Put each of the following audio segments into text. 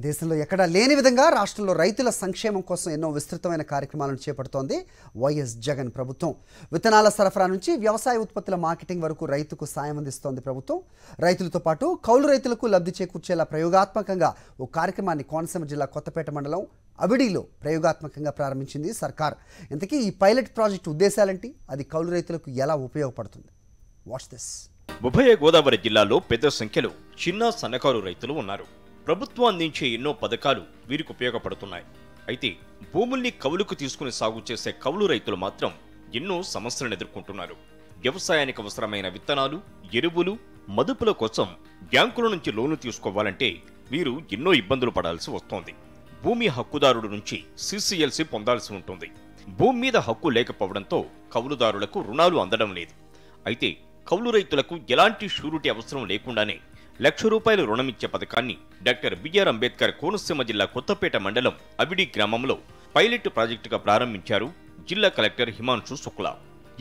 దేశంలో ఎక్కడా లేని విధంగా రాష్ట్రంలో రైతుల సంక్షేమం కోసం ఎన్నో విస్తృతమైన కార్యక్రమాలను చేపడుతోంది వైఎస్ జగన్ ప్రభుత్వం. విత్తనాల సరఫరా నుంచి వ్యవసాయ ఉత్పత్తుల మార్కెటింగ్ వరకు రైతుకు సాయం అందిస్తోంది ప్రభుత్వం. రైతులతో పాటు కౌలు రైతులకు లబ్ధి చేకూర్చేలా ప్రయోగాత్మకంగా ఓ కార్యక్రమాన్ని కోనసీమ జిల్లా కొత్తపేట మండలం అబిడిలో ప్రయోగాత్మకంగా ప్రారంభించింది సర్కార్. ఇంతకీ ఈ పైలట్ ప్రాజెక్టు ఉద్దేశాలేంటి? అది కౌలు రైతులకు ఎలా ఉపయోగపడుతుంది? Watch this. ఉభయ గోదావరి జిల్లాలో పెద్ద సంఖ్యలో చిన్న సన్నకారు రైతులు ఉన్నారు. ప్రభుత్వం అందించే ఎన్నో పథకాలు వీరికి ఉపయోగపడుతున్నాయి. అయితే భూముల్ని కౌలుకు తీసుకుని సాగు చేసే కౌలు రైతులు మాత్రం ఎన్నో సమస్యలను ఎదుర్కొంటున్నారు. వ్యవసాయానికి అవసరమైన విత్తనాలు, ఎరువులు, మదుపుల కోసం బ్యాంకుల నుంచి లోను తీసుకోవాలంటే వీరు ఎన్నో ఇబ్బందులు పడాల్సి వస్తోంది. భూమి హక్కుదారుడు నుంచి CCLC పొందాల్సి ఉంటుంది. భూమి మీద హక్కు లేకపోవడంతో కౌలుదారులకు రుణాలు అందడం లేదు. అయితే కౌలు రైతులకు ఎలాంటి షూరిటీ అవసరం లేకుండానే ₹1,00,000 రుణమిచ్చే పథకాన్ని డాక్టర్ బిఆర్ అంబేద్కర్ కోనసీమ జిల్లా కొత్తపేట మండలం అబిడి గ్రామంలో పైలట్ ప్రాజెక్టుగా ప్రారంభించారు జిల్లా కలెక్టర్ హిమాంశు శుక్లా.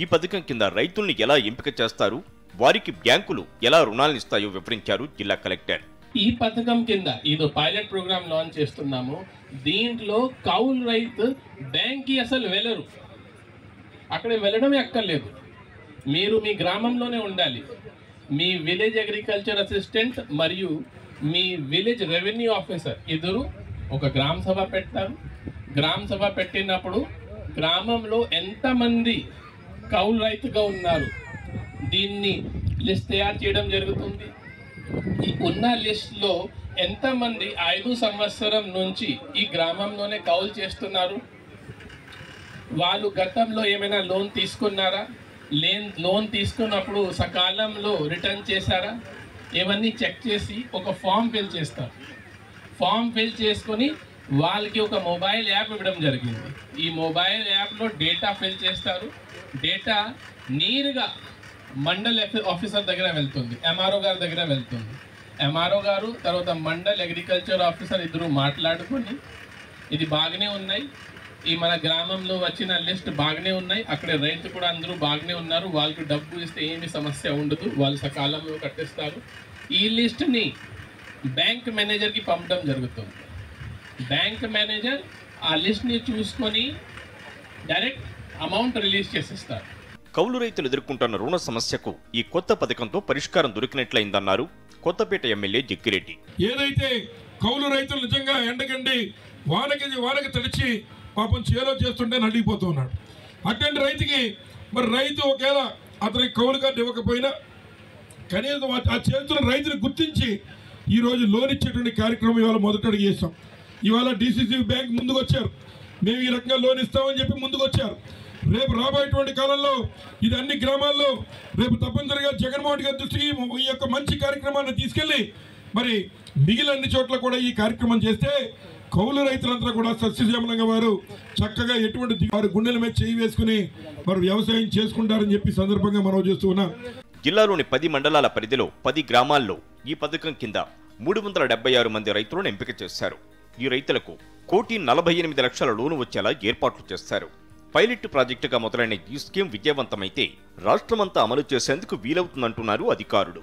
ఈ పథకం కింద రైతుల్ని ఎలా ఎంపిక చేస్తారు, వారికి బ్యాంకులు ఎలా రుణాలను ఇస్తాయో వివరించారు జిల్లా కలెక్టర్. ఈ పథకం కింద ఇదో పైలట్ ప్రోగ్రామ్ లాంచ్ చేస్తున్నాము. దీంట్లో కౌలు రైతు బ్యాంక్కి అసలు వెళ్ళరు, అక్కడ వెళ్ళడమే అక్కర్లేదు. మీరు మీ గ్రామంలోనే ఉండాలి. మీ విలేజ్ అగ్రికల్చర్ అసిస్టెంట్ మరియు మీ విలేజ్ రెవెన్యూ ఆఫీసర్ ఇద్దరు ఒక గ్రామ సభ పెడతారు. గ్రామ సభ పెట్టినప్పుడు గ్రామంలో ఎంతమంది కౌలు రైతుగా ఉన్నారు దీన్ని లిస్ట్ తయారు చేయడం జరుగుతుంది. ఈ ఉన్న లిస్ట్లో ఎంతమంది 5 సంవత్సరం నుంచి ఈ గ్రామంలోనే కౌలు చేస్తున్నారు, వాళ్ళు గతంలో ఏమైనా లోన్ తీసుకున్నారా, లోన్ తీసుకున్నప్పుడు సకాలంలో రిటర్న్ చేశారా, ఇవన్నీ చెక్ చేసి ఒక ఫామ్ ఫిల్ చేస్తారు. ఫామ్ ఫిల్ చేసుకొని వాళ్ళకి ఒక మొబైల్ యాప్ ఇవ్వడం జరిగింది. ఈ మొబైల్ యాప్లో డేటా ఫిల్ చేస్తారు. డేటా నేరుగా మండల్ ఆఫీసర్ దగ్గర వెళ్తుంది, MRO గారి దగ్గర వెళ్తుంది. MRO గారు తర్వాత మండల్ అగ్రికల్చర్ ఆఫీసర్ ఇద్దరు మాట్లాడుకొని ఇది బాగానే ఉన్నాయి, ఈ మన గ్రామంలో వచ్చిన లిస్ట్ బాగానే ఉన్నాయి, అక్కడ రైతు కూడా అందరూ బాగానే ఉన్నారు, వాళ్ళకి డబ్బు ఇస్తే ఏమి సమస్య ఉండదు, వాళ్ళు సకాలంలో కట్టిస్తారు. ఈ లిస్ట్ని బ్యాంక్ మేనేజర్కి పంపడం జరుగుతుంది. బ్యాంక్ మేనేజర్ ఆ లిస్ట్ని చూసుకొని డైరెక్ట్ అమౌంట్ రిలీజ్ చేసిస్తారు. కౌలు రైతులు ఎదుర్కొంటున్న రుణ సమస్యకు ఈ కొత్త పథకంతో పరిష్కారం దొరికినట్లయిందన్నారు కొత్తపేట ఎమ్మెల్యే జగ్గిరెడ్డి. ఏదైతే కౌలు రైతులు నిజంగా ఎండగండి వానకి తడిచి పాపం చేలో చేస్తుంటే నడిగిపోతూ ఉన్నాడు. అటువంటి రైతుకి మరి రైతు ఒకవేళ అతనికి కౌలు కార్డు ఇవ్వకపోయినా కనీసం ఆ చేతుల రైతుని గుర్తించి ఈరోజు లోన్ ఇచ్చేటువంటి కార్యక్రమం ఇవాళ మొదట అడుగు చేస్తాం. ఇవాళ DCC బ్యాంక్ ముందుకు వచ్చారు, మేము ఈ రకంగా లోన్ ఇస్తామని చెప్పి ముందుకు వచ్చారు. రేపు రాబోయేటువంటి కాలంలో ఇది అన్ని గ్రామాల్లో రేపు తప్పనిసరిగా జగన్మోహన్ గారి దృష్టికి ఈ యొక్క మంచి కార్యక్రమాన్ని తీసుకెళ్ళి మరి మిగిలిన అన్ని చోట్ల కూడా ఈ కార్యక్రమం చేస్తే కౌలు రైతులంతా కూడా సస్యశ్యామలంగా వారు చక్కగా ఎటువంటి వారు గుండెల మీద చేయి వేసుకుని వారు వ్యవసాయం చేసుకుంటారని చెప్పి సందర్భంగా మనం చేస్తూ ఉన్నాం. జిల్లాలోని 10 మండలాల పరిధిలో 10 గ్రామాల్లో ఈ పథకం కింద 376 మంది రైతులను ఎంపిక చేశారు. ఈ రైతులకు ₹1,48,00,000 లోను వచ్చేలా ఏర్పాట్లు చేశారు. పైలట్ ప్రాజెక్టుగా మొదలైన ఈ స్కీమ్ విజయవంతమైతే రాష్ట్రమంతా అమలు చేసేందుకు వీలవుతుందంటున్నారు అధికారులు.